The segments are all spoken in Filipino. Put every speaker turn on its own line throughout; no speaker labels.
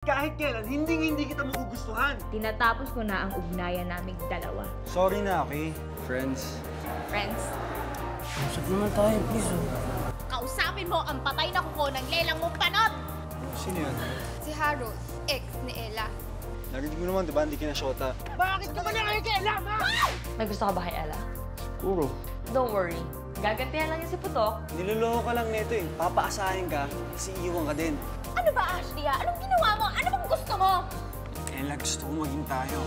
Kahit kailan, hindi kita magugustuhan.
Tinatapos ko na ang ugnayan naming dalawa.
Sorry na, okay? Friends.
Friends?
Usap naman tayo, please, oh.
Kausapin mo ang patay na kuko ng lelang mong panot!
Sino yan?
Si Harold, ex ni Ella.
Narinig mo naman, di ba? Hindi kinasyota.
Bakit ka ba nakikialaman? May gusto ka ba kay Ella?
Puro.
Don't worry. Gagantihan lang yung si Putok.
Niloloko ka lang nito eh. Papaasahin ka, kasi iiwan ka din.
Ano ba, Ashley? Anong ginawa mo? Ano bang gusto mo?
Ella, gusto ko maging tayo.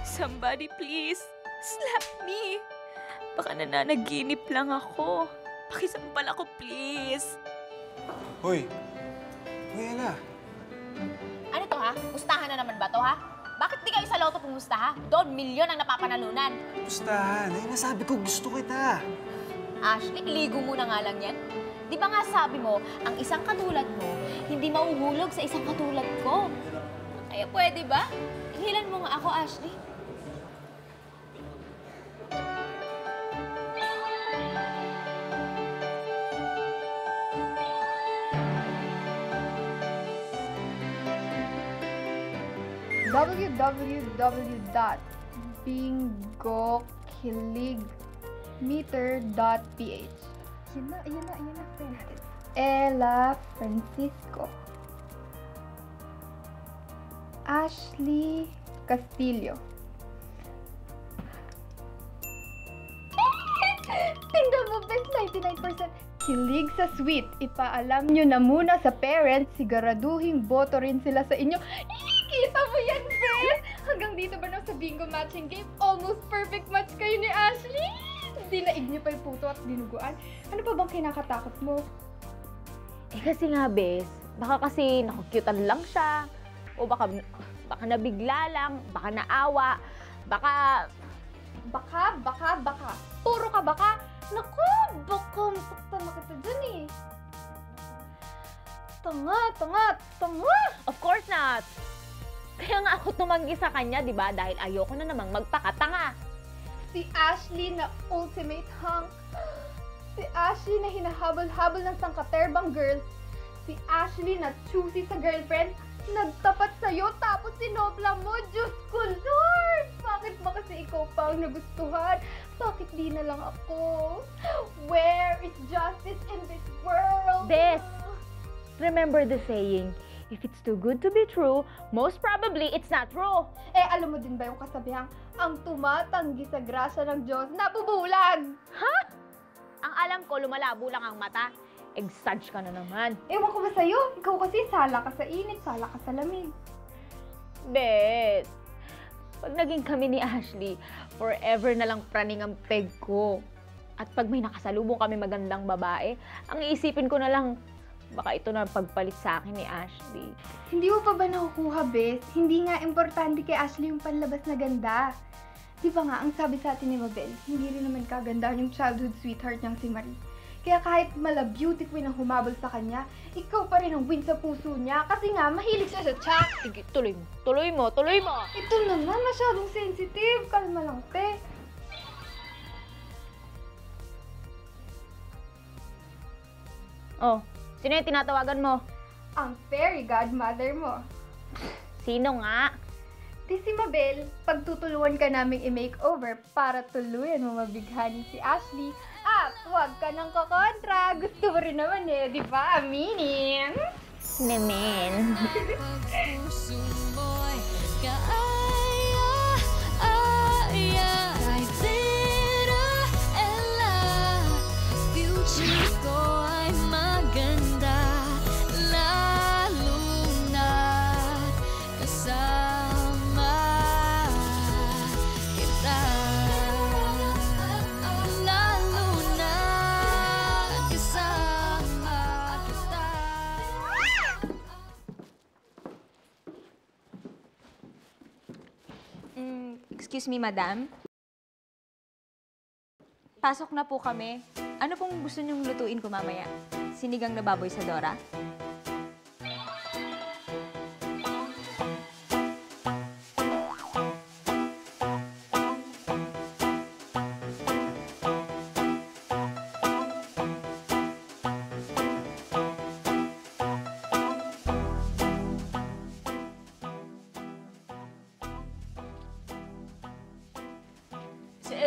Somebody please, slap me. Baka nananaginip lang ako. Pakisampal ako, please.
Hoy! Hoy, Ella.
Ano to, ha? Pustahan na naman ba to, ha? Bakit di kayo sa loto pumusta, ha? Doon, milyon ang napapanalunan.
Pustahan. Ay, nasabi ko, gusto kita.
Ashley, iligo mo na nga lang yan. Di ba nga sabi mo, ang isang katulad mo, hindi mauhulog sa isang katulad ko. Kaya pwede ba? Hilan mo nga ako, Ashley.
www.bingokiligmeter.ph. Yun na, friend. Ella Francisco. Ashley Castillo. Tingnan mo, best 99%. Kilig sa sweet. Ipaalam nyo na muna sa parents, siguraduhing boto rin sila sa inyo. Kita mo yan, friend! Hanggang dito ba na sa bingo matching game? Almost perfect match kayo ni Ashley! Dinaig niyo pa yung puto at dinuguan. Ano pa bang kinakatakot mo?
Eh kasi nga, bes, baka kasi nakukyutan lang siya. O baka nabigla lang, baka naawa, baka...
Baka. Puro ka baka. Naku, baka masaktan na kita dyan eh. Tanga.
Of course not! Kaya nga ako tumanggi sa kanya, di ba? Dahil ayoko na namang magpakatanga.
Si Ashley na ultimate hunk. Si Ashley na hinahabol-habol ng sangkaterbang girl. Si Ashley na choosy sa girlfriend. Nagtapat sa'yo tapos sinobla mo. Diyos ko, Lord! Bakit ba kasi ikaw pa ang nagustuhan? Bakit di na lang ako? Where is justice in this world?
Bes, remember the saying, if it's too good to be true, most probably it's not true.
Eh, alam mo din ba yung kasabihang, ang tumatanggi sa grasya ng Diyos, nabubulag!
Ha? Ang alam ko, lumalabo lang ang mata. Exage ka na naman.
Ewan ko ba sa'yo? Ikaw kasi sala ka sa init, sala ka sa lamig.
Bes, pag naging kami ni Ashley, forever na lang praning ang peg ko. At pag may nakasalubong kami magandang babae, ang iisipin ko na lang, baka ito na ang pagpalit sa akin ni Ashley.
Hindi mo pa ba nakukuha, Bes? Hindi nga importante kay Ashley yung panlabas na ganda. Di ba nga, ang sabi sa atin ni Mabel, hindi rin naman kaganda yung childhood sweetheart niyang si Marie. Kaya kahit mala-beauty queen ang humabol sa kanya, ikaw pa rin ang win sa puso niya kasi nga mahilig siya sa chat.
Sige, tuloy mo.
Ito naman, masyadong sensitive. Kalma lang, te.
Oh, sino yung tinatawagan mo?
Ang fairy godmother mo.
Sino nga?
Di si Mabel, pagtutulungan ka naming i-makeover para tuluyan mo mabighani si Ashley. At huwag ka nang kakontra. Gusto mo rin naman eh, di ba? Aminin.
Nemen. Excuse me, madam. Pasok na po kami. Ano pong gusto niyong lutuin ko mamaya? Sinigang na baboy sa Dora?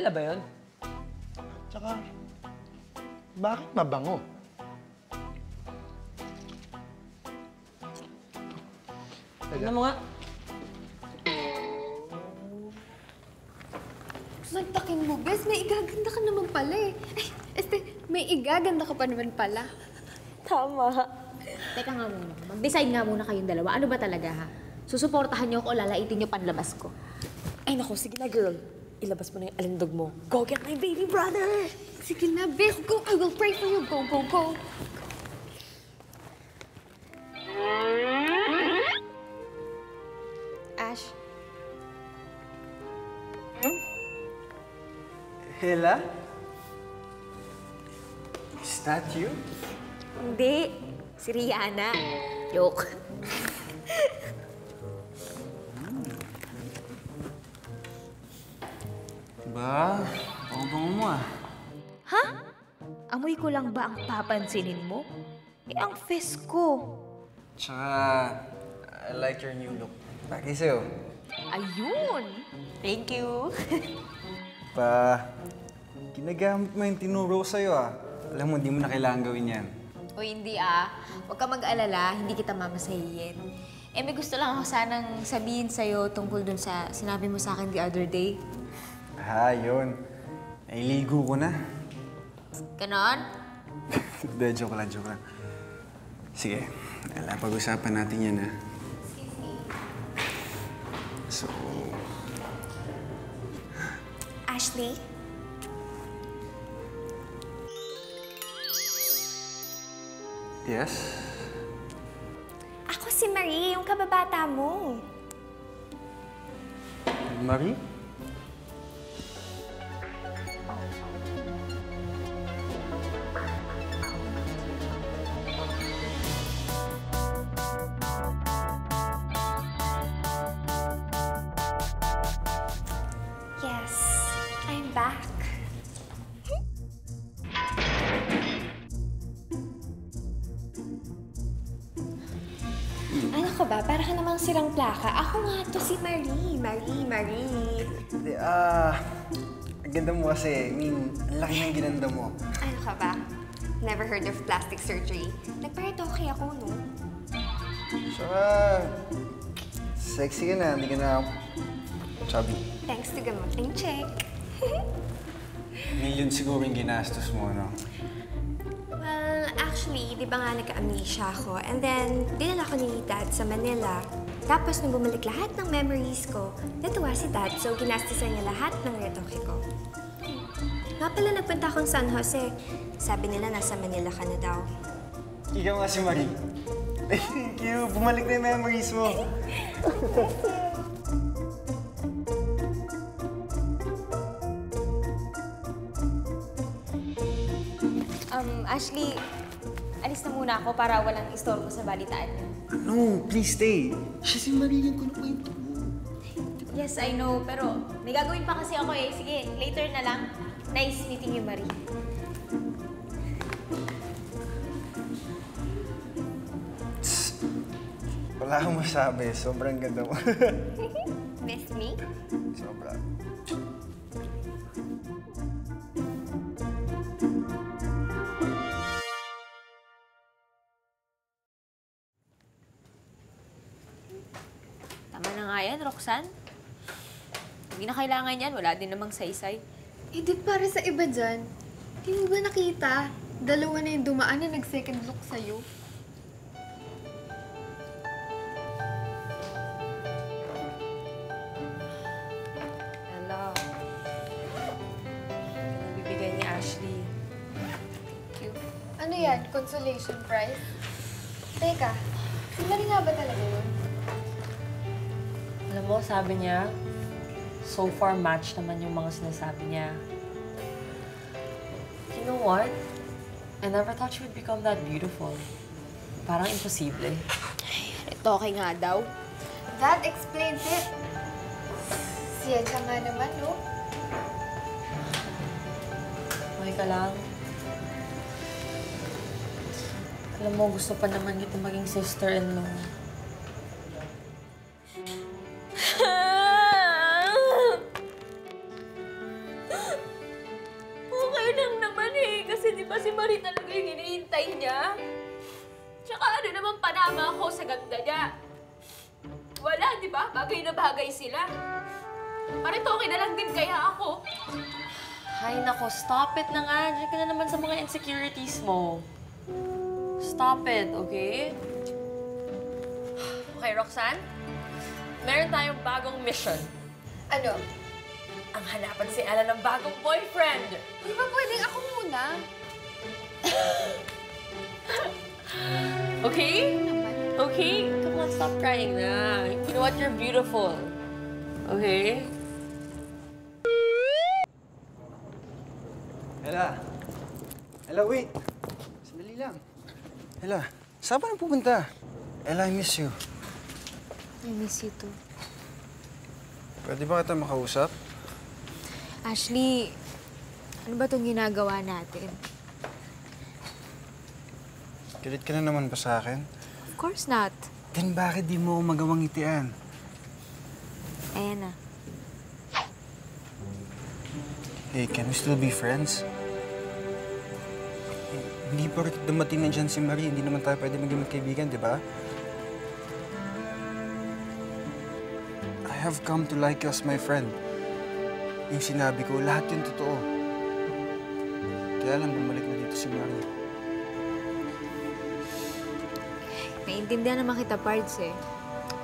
Bella ba yun?
Tsaka, bakit mabango?
Tignan mo nga.
Mantakin mo, Bes. May igaganda ka naman pala eh. Ay, may igaganda ka pa naman pala.
Tama. Teka nga muna. Mag-decide nga muna kayong dalawa. Ano ba talaga, ha? Susuportahan niyo ako o lalaitin niyo panlabas ko?
Ay naku, sige na girl. Ilabas mo na yung alindog mo. Go get my baby brother!
Sige na, Bes. Go! I will pray for you. Go, go, go.
Ash,
Hela? Is that you?
Hindi. Si Rihanna. Joke.
Ba, bango-bango mo ah.
Ha? Amoy ko lang ba ang papansinin mo? Eh, ang fest ko.
Tsaka, I like your new look. Bagay sa'yo.
Ayun! Thank you.
Pa, ginagamit mo yung tinuro ko sa'yo ah. Alam mo, hindi mo na kailangan gawin yan.
O hindi ah. Huwag ka mag-alala, hindi kita mamasahihin. Eh, may gusto lang ako sanang sabihin sa'yo tungkol dun sa sinabi mo sa akin the other day.
Ah, yun. Nailigo ko na.
Ganon?
Hindi, joke lang, joke lang. Sige, pag-usapan natin yan ah. So,
Ashley?
yes?
Ako si Marie, yung kababata mo.
Marie?
Yes, I'm back. Ano ka ba? Para ka namang sirang plaka. Ako nga to si Marie. Marie.
Hindi, ang ganda mo kasi. I mean, ang laki ng ginanda mo.
Ano ka ba? Never heard of plastic surgery. Nagparitoke ako, no?
Saka, sexy ka na. Hindi ka na chubby.
Thanks to gamuting check.
Million siguro yung ginastos mo, no?
Well, actually, di ba nga nagka-amnesia ako? And then, dinala ko ni Dad sa Manila. Tapos, nung bumalik lahat ng memories ko, natuwa si Dad, so ginastisan niya lahat ng retoke ko. Nga pala, nagpunta akong San Jose. Sabi nila, nasa Manila ka na daw.
Ikaw nga si Marie. Thank you. Bumalik na yung memories mo.
Ashley, alis na muna ako para walang istorbo sa balitaan niyo.
No, please stay. Siya si Marie yung kinukwento mo.
Yes, I know, pero may gagawin pa kasi ako eh. Sige, later na lang. Nice meeting you, Marie.
Wala akong masabi. Sobrang ganda mo.
Miss me?
Sobra.
Tama na nga yan, Roxanne. Hindi na kailangan yan. Wala din namang saysay.
Eh, di para sa iba dyan. Di mo ba nakita? Dalawa na yung dumaan na nag-second look sa'yo.
Hello. Bibigay ni Ashley. Thank you.
Ano yan? Consolation prize? Teka, si Marie nga ba talaga yun?
Alam mo, sabi niya, so far match naman yung mga sinasabi niya. You know what? I never thought she would become that beautiful. Parang imposible.
Ito, okay nga daw.
That explains it. Siya nga naman, no?
Okay ka lang. Alam mo, gusto pa naman kita maging sister-in-law.
hinihintay niya? Tsaka ano naman panama ako sa ganda niya? Wala, di ba? Bagay na bagay sila. Parang okay na lang din kaya ako.
Ay, nako, stop it na nga. Diyan ka na naman sa mga insecurities mo. Stop it, okay? Okay, Roxanne? Meron tayong bagong mission.
Ano?
Ang hanapan si Ella ng bagong boyfriend.
Di ba pwedeng ako muna?
Okay? Okay? Come on, stop crying na. You know what? You're beautiful. Okay?
Ella! Ella, wait! Sandali lang. Ella, saan ba nang pupunta? Ella, I miss you.
I miss you too.
Pwede ba kita makausap?
Ashley, ano ba itong ginagawa natin?
Galit ka na naman ba sa akin?
Of course not.
Then bakit di mo ako magawang ngitian?
Ayan na.
Hey, can we still be friends? Hindi pa rin dumating na dyan si Marie, hindi naman tayo pwede maging magkaibigan, di ba? I have come to like you as my friend. Yung sinabi ko, lahat yun totoo. Kaya lang bumalik na dito si Marie.
Naiintindihan naman kita, Pards eh.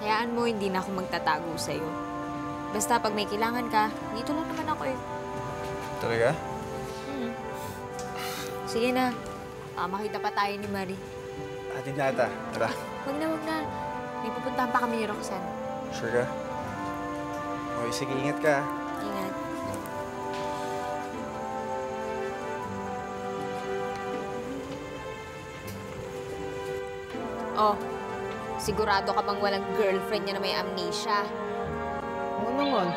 Hayaan mo, hindi na ako magtatago sa'yo. Basta pag may kailangan ka, dito lang naman ako eh.
Talaga?
Sige na. Makita pa tayo ni Marie.
Ate Nata, tara.
Huwag na, huwag na. May pupuntahan pa kami ni Roxanne.
Sure ka? Okay, sige, ingat ka.
Ingat. Oh, sigurado ka bang walang girlfriend niya na may amnesia?
Oo naman.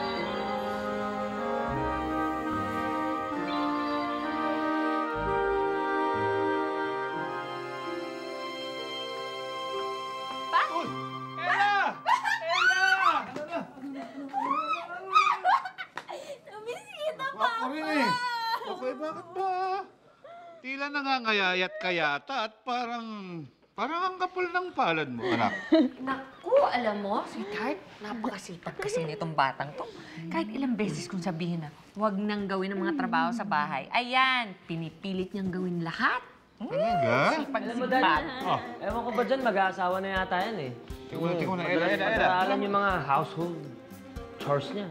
Ako rin eh. Okay, bakit ba? Tila nangangayayat ka yata at parang ang kapal ng palad mo, anak.
Naku, alam mo, sweetheart, napakasipag kasi nitong batang to. Kahit ilang beses kong sabihin na, huwag nang gawin ang mga trabaho sa bahay. Ayan, pinipilit niyang gawin lahat.
Talaga?
Sipag-sipag.
Ewan ko ba dyan, mag-aasawa na yata yan eh.
Tingnan na,
Pag-aaralan yung mga household chores niya.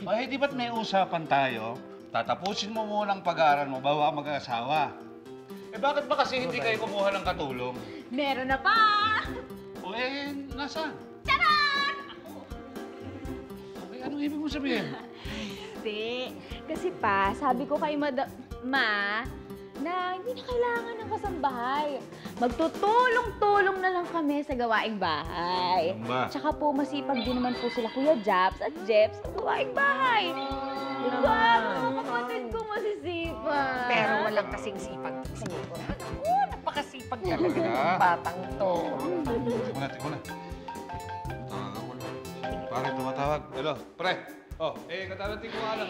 Ay, di ba't may usapan tayo? Tatapusin mo muna ang pag-aaral mo bago ka mag-asawa. Eh bakit ba kasi hindi kayo kumuha ng katulong?
Meron na pa!
O eh, nasaan? Charan! Okay, anong ibig mo sabihin?
Hindi. Kasi pa, sabi ko kay Ma na hindi na kailangan ng kasambahay. Magtutulong-tulong na lang kami sa gawaing bahay.
Ba?
Tsaka po, masipag din naman po sila Kuya Japs at Jeps sa gawaing bahay. Diba? Mga kapatid ko masisipag.
Pero walang kasing sipag. Naku, napakasipag talaga ng batang to.
Tingnan na. Tawagan ko lang. Pare, tumatawag. Hello, pre. Oh, katarating ko nga lang.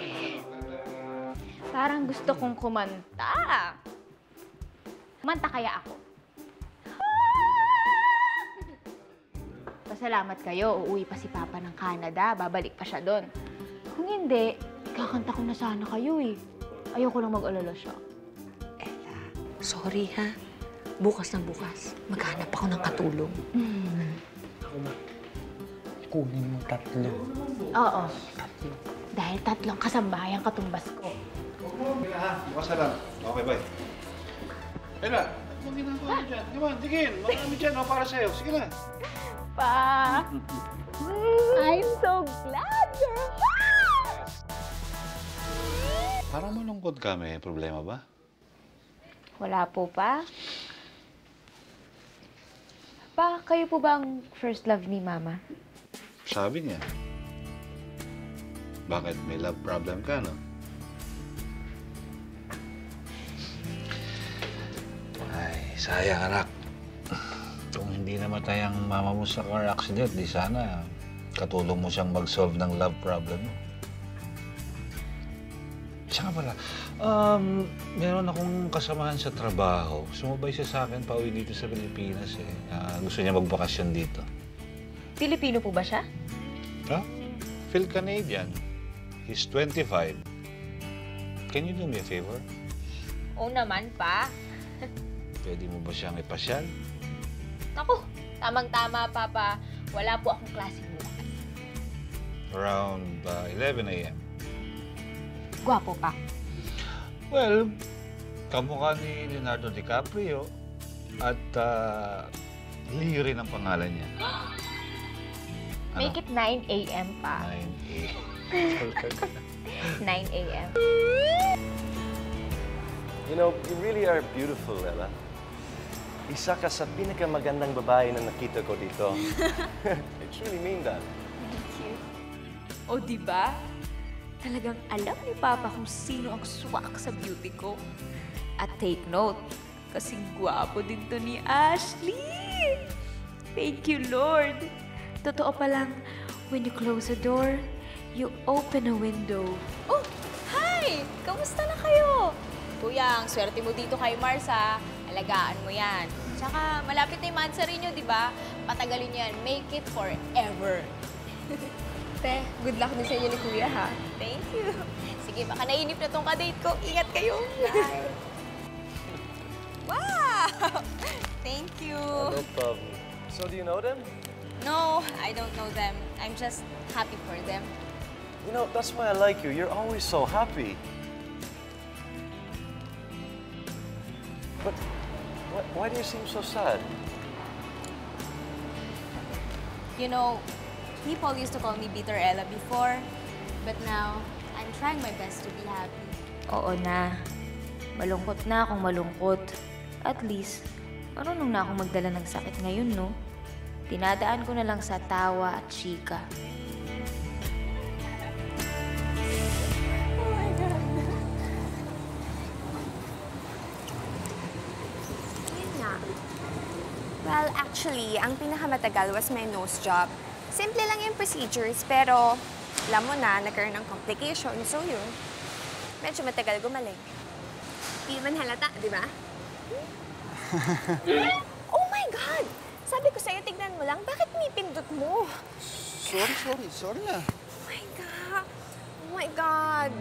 Parang gusto kong kumanta. Kumanta kaya ako. Pasalamat kayo, uuwi pa si Papa ng Canada. Babalik pa siya doon. Kung hindi, kakanta ko na sana kayo eh. Ayoko lang mag-alala siya.
Ella, sorry ha. Bukas na bukas, maghanap ako ng katulong.
Ako ma. Kunin mo 3.
Oo. Dahil 3 kasambayang katumbas ko.
Bukas na lang. Okay, bye. Ella, anong ginagawa mo dyan? Come on, tigil. Marami dyan, para sa'yo. Sige na.
Pa! I'm so glad you're back!
Parang malungkot ka. May problema ba?
Wala po pa. Pa, kayo po ba ang first love ni Mama?
Sabi niya. Bakit? May love problem ka, no? Ay, sayang anak. Kung hindi namatay ang mama mo sa car accident, di sana katulong mo siyang mag-solve ng love problem mo. Tsaka pala, meron akong kasamahan sa trabaho. Sumabay siya sa akin pauwi dito sa Pilipinas eh. Gusto niya magbakasyon dito.
Pilipino po ba siya?
Huh? Phil Canadian. He's 25. Can you do me a favor?
Oo naman pa.
Pwede mo ba siyang ipasyal?
Naku, tamang-tama, Papa. Wala po akong klase bukas.
Around 11 a.m.
Gwapo pa.
Well, kamukha ni Leonardo DiCaprio at Lee rin ang pangalan niya.
Make it 9 a.m. pa.
9 a.m.
9 a.m.
You know, you really are beautiful, Ella. Isa ka sa pinakamagandang babae na nakita ko dito. I truly mean that.
Thank you. O, diba? Talagang alam ni Papa kung sino ang swak sa beauty ko. At take note, kasing gwapo din to ni Ashley. Thank you, Lord. Totoo palang, when you close a door, you open a window.
Oh, hi! Kamusta na kayo? Kuya, ang swerte mo dito kay Mars, ha? Alagaan mo yan. Tsaka, malapit na yung mansari nyo, di ba? Patagalin nyo yan. Make it forever.
Te, good luck din sa inyo ni Kuya, ha?
Thank you. Sige, baka nainip na tong kadate ko. Ingat kayo.
Bye.
Wow! Thank you.
No problem. So, do you know them?
No, I don't know them. I'm just happy for them.
You know, that's why I like you. You're always so happy. But why do you seem so sad?
You know, people used to call me Bitter Ella before, but now, I'm trying my best to be happy.
Oo na. Malungkot na akong malungkot. At least, marunong na akong magdala ng sakit ngayon, no? Dinadaan ko na lang sa tawa at chika.
Yun nga. Well, actually, ang pinakamatagal was my nose job. Simple lang yung procedures, pero alam mo na, nagkaroon ng complication. So yun, medyo matagal gumaling. Di man halata, di ba? Oh my God! Sabi ko sa'yo, tignan mo lang, bakit pinipindot mo?
Sorry na.
Oh my God! Oh my God!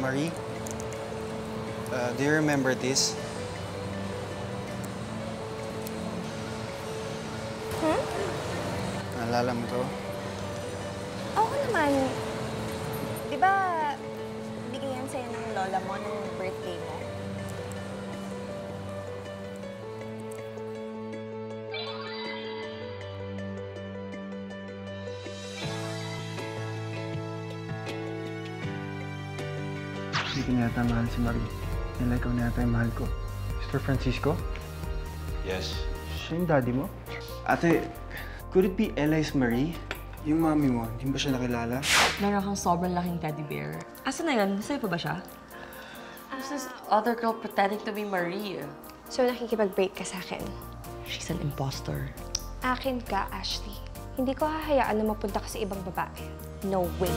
Marie? Do you remember this? Naalala mo to?
Oo naman. Di ba, bigay yan sa'yo ng lola mo nung birthday mo?
Hindi ko na yata mahal si Marie. Nila ikaw na yata yung mahal ko. Mr. Francisco?
Yes.
Siya yung daddy mo? Ate, could it be Ella is Marie? Yung mami mo, hindi ba siya nakilala?
Meron kang sobrang laking teddy bear. Asa na yun? Sa'yo pa ba siya? Who's this other girl pretending to be Marie?
So, nakikipag-break ka sa akin.
She's an imposter.
Akin ka, Ashley. Hindi ko hahayaan na mapunta ka sa ibang babae. No way.